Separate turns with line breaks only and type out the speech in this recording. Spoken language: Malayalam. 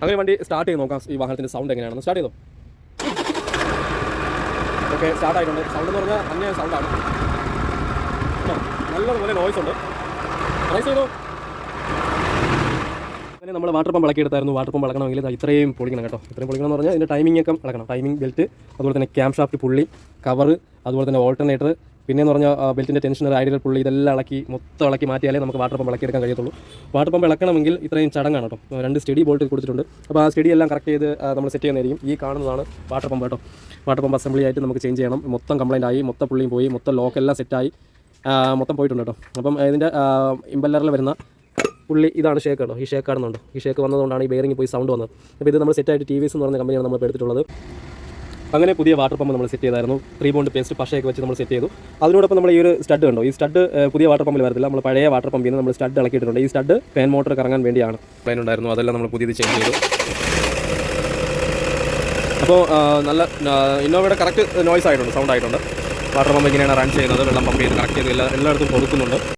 അങ്ങനെ വണ്ടി സ്റ്റാർട്ട് ചെയ്ത് നോക്കാം ഈ വാഹനത്തിൻ്റെ സൗണ്ട് എങ്ങനെയാണെന്ന്. സ്റ്റാർട്ട് ചെയ്തോ. ഓക്കെ, സ്റ്റാർട്ട് ആയിട്ടുണ്ട്. സൗണ്ട് എന്ന് പറഞ്ഞാൽ അന്യ സൗണ്ടാണ്, നല്ലതുപോലെ നോയ്സ് ഉണ്ട്. റൈസ് ചെയ്തോ. അങ്ങനെ നമ്മൾ വാട്ടർ പമ്പ് ഇളക്കിയെടുത്തായിരുന്നു. വാട്ടർ പമ്പ് ഇളക്കണമെങ്കിൽ ഇത്രയും പൊളിക്കണം കേട്ടോ. ഇത്രയും പൊളിക്കണം എന്ന് പറഞ്ഞാൽ ഇതിൻ്റെ ടൈമിംഗ് ഒക്കെ ഇളക്കണം. ടൈമിംഗ് ബെൽറ്റ്, അതുപോലെ തന്നെ ക്യാം ഷാഫ്റ്റ് പുള്ളി, കവറ്, അതുപോലെ തന്നെ ഓൾട്ടർനേറ്റർ, പിന്നെയെന്ന് പറഞ്ഞാൽ ബെൽറ്റിൻ്റെ ടെൻഷനർ, ഐഡിയൽ പുള്ളി, ഇതെല്ലാം മൊത്തം ഇളക്കി മാറ്റിയാലേ നമുക്ക് വാട്ടർ പമ്പ് ഇളക്കിയെടുക്കാൻ കഴിയത്തുള്ളൂ. വാട്ടർ പമ്പ് ഇളക്കണമെങ്കിൽ ഇത്രയും ചടങ്ങാണ് കേട്ടോ. 2 സ്റ്റഡി ബോൾട്ട് കൊടുത്തിട്ടുണ്ട്. അപ്പോൾ ആ സ്റ്റഡി എല്ലാം കറക്റ്റ് ചെയ്ത് നമ്മൾ സെറ്റ് ചെയ്യുന്നതായിരിക്കും. ഈ കാണുന്നതാണ് വാട്ടർ പമ്പ് കേട്ടോ. വാട്ടർ പമ്പ് അസംബ്ലി ആയിട്ട് നമുക്ക് ചേഞ്ച് ചെയ്യണം. മൊത്തം കംപ്ലൈൻ്റ് ആയി, മൊത്തം പുള്ളിയും പോയി, മൊത്തം ലോക്കെല്ലാം സെറ്റായി, മൊത്തം പോയിട്ടുണ്ട് കേട്ടോ. അപ്പം ഇതിൻ്റെ ഇമ്പല്ലറിൽ വരുന്ന പുള്ളി ഇതാണ് ഷേക്ക് കേട്ടോ. ഈ ഷേക്ക് കാണുന്നുണ്ട്. ഈ ഷേക്ക് വന്നതുകൊണ്ടാണ് ഈ ബെയറിംഗ് പോയി സൗണ്ട് വന്നത്. അപ്പോൾ ഇത് നമ്മൾ സെറ്റായിട്ട് TVS എന്ന് പറഞ്ഞ കമ്പനിയാണ് നമ്മൾ എടുത്തിട്ടുള്ളത്. അങ്ങനെ പുതിയ വാട്ടർ പമ്പ് നമ്മൾ സെറ്റ് ചെയ്തായിരുന്നു. 3 ബോണ്ട് പേസ്റ്റ് പശയൊക്കെ വെച്ച് നമ്മൾ സെറ്റ് ചെയ്തു. അതിനോടൊപ്പം നമ്മൾ ഈ ഒരു സ്റ്റഡ് കണ്ടോ. ഈ സ്റ്റഡ് പുതിയ വാട്ടർ പമ്പിൽ വരത്തില്ല. നമ്മൾ പഴയ വാട്ടർ പമ്പിൽ നിന്ന് നമ്മൾ സ്റ്റഡ് ഇളക്കിയിട്ടുണ്ട്. ഈ സ്റ്റഡ് ഫാൻ മോട്ടർ കറങ്ങാൻ വേണ്ടിയാണ്. പ്ലാൻ ഉണ്ടായിരുന്നു, അതെല്ലാം നമ്മൾ പുതിയത് ചേഞ്ച് ചെയ്തു. അപ്പോൾ നല്ല ഇന്നോവയുടെ കറക്റ്റ് നോയ്സ് ആയിട്ടുണ്ട്, സൗണ്ട് ആയിട്ടുണ്ട്. വാട്ടർ പമ്പ് ഇങ്ങനെയാണ് റൺ ചെയ്യുന്നത്. വെള്ളം പമ്പ് ചെയ്ത് കറക്റ്റ് ചെയ്ത് എല്ലായിടത്തും കൊടുക്കുന്നുണ്ട്.